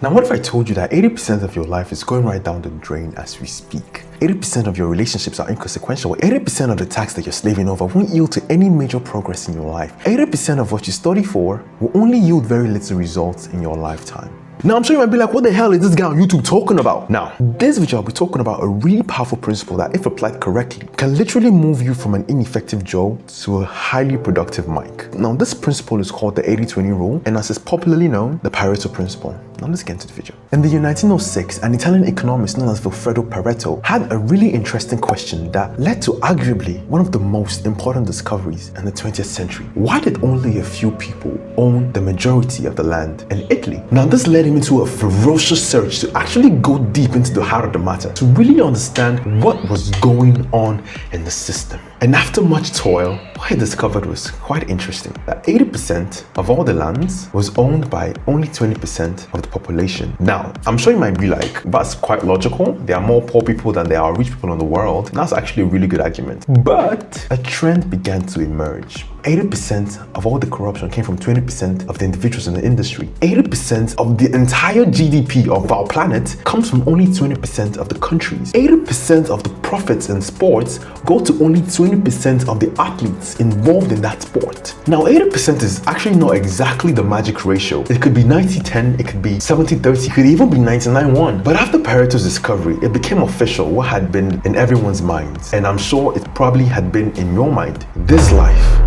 Now, what if I told you that 80% of your life is going right down the drain as we speak? 80% of your relationships are inconsequential. 80% of the tasks that you're slaving over won't yield to any major progress in your life. 80% of what you study for will only yield very little results in your lifetime. Now, I'm sure you might be like, what the hell is this guy on YouTube talking about? Now, this video I'll be talking about a really powerful principle that, if applied correctly, can literally move you from an ineffective Joe to a highly productive Mike. Now, this principle is called the 80-20 rule, and as is popularly known, the Pareto principle. Now, let's get into the video. In the year 1906, an Italian economist known as Pareto had a really interesting question that led to arguably one of the most important discoveries in the 20th century. Why did only a few people own the majority of the land in Italy? Now, this led him into a ferocious search to actually go deep into the heart of the matter, to really understand what was going on in the system. And after much toil, what he discovered was quite interesting, that 80% of all the lands was owned by only 20% of the population. Now, I'm sure you might be like, that's quite logical. There are more poor people than there are rich people in the world. That's actually a really good argument. But a trend began to emerge. 80% of all the corruption came from 20% of the individuals in the industry. 80% of the entire GDP of our planet comes from only 20% of the countries. 80% of the profits in sports go to only 20% of the athletes involved in that sport. Now, 80% is actually not exactly the magic ratio. It could be 90-10, it could be 70-30, it could even be 99-1. But after Pareto's discovery, it became official what had been in everyone's minds. And I'm sure it probably had been in your mind. This life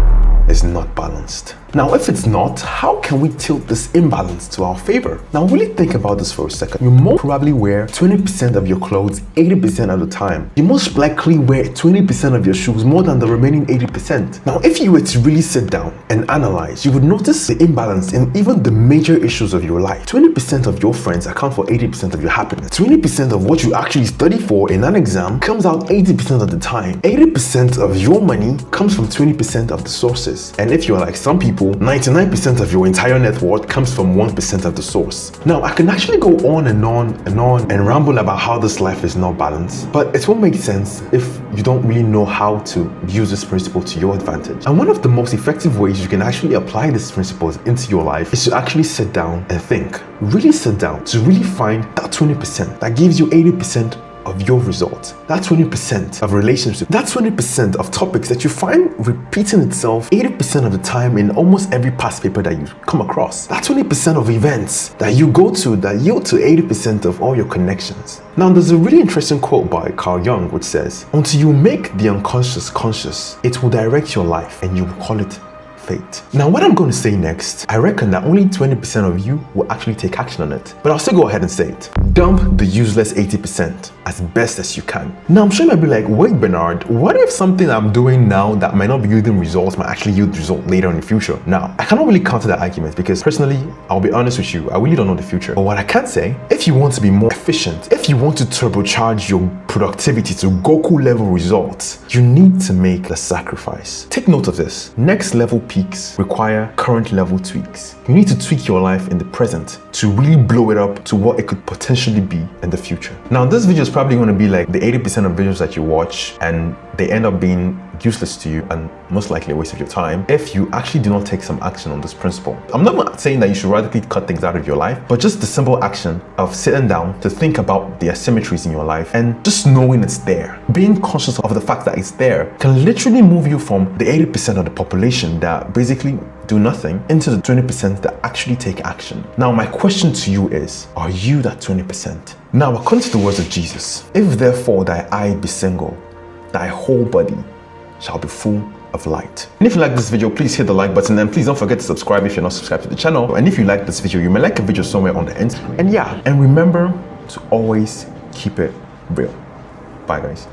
is not balanced. Now, if it's not, how can we tilt this imbalance to our favor? Now, really think about this for a second. You most probably wear 20% of your clothes 80% of the time. You most likely wear 20% of your shoes more than the remaining 80%. Now, if you were to really sit down and analyze, you would notice the imbalance in even the major issues of your life. 20% of your friends account for 80% of your happiness. 20% of what you actually study for in an exam comes out 80% of the time. 80% of your money comes from 20% of the sources. And if you're like some people, 99% of your entire net worth comes from 1% of the source. Now, I can actually go on and on and on and ramble about how this life is not balanced, but it won't make sense if you don't really know how to use this principle to your advantage. And one of the most effective ways you can actually apply these principles into your life is to actually sit down and think. Really sit down to really find that 20% that gives you 80% of your results, that 20% of relationships, that 20% of topics that you find repeating itself 80% of the time in almost every past paper that you come across, that 20% of events that you go to that yield to 80% of all your connections. Now, there's a really interesting quote by Carl Jung which says, until you make the unconscious conscious, it will direct your life and you will call it fate. Now, what I'm going to say next, I reckon that only 20% of you will actually take action on it. But I'll still go ahead and say it. Dump the useless 80% as best as you can. Now, I'm sure you might be like, wait, Bernard, what if something I'm doing now that might not be yielding results might actually yield results later in the future? Now, I cannot really counter that argument because personally, I'll be honest with you, I really don't know the future. But what I can say, if you want to be more efficient, if you want to turbocharge your productivity to Goku level results, you need to make the sacrifice. Take note of this. Next level peaks require current level tweaks. You need to tweak your life in the present to really blow it up to what it could potentially be in the future. Now, this video is probably going to be like the 80% of videos that you watch and they end up being useless to you and most likely a waste of your time if you actually do not take some action on this principle. I'm not saying that you should radically cut things out of your life, but just the simple action of sitting down to think about the asymmetries in your life and just knowing it's there. Being conscious of the fact that it's there can literally move you from the 80% of the population that basically do nothing into the 20% that actually take action. Now, my question to you is, are you that 20%? Now, according to the words of Jesus, if therefore thy eye be single, thy whole body shall be full of light. And if you like this video, please hit the like button and please don't forget to subscribe if you're not subscribed to the channel. And if you like this video, you may like a video somewhere on the end. And yeah, and remember to always keep it real. Bye guys.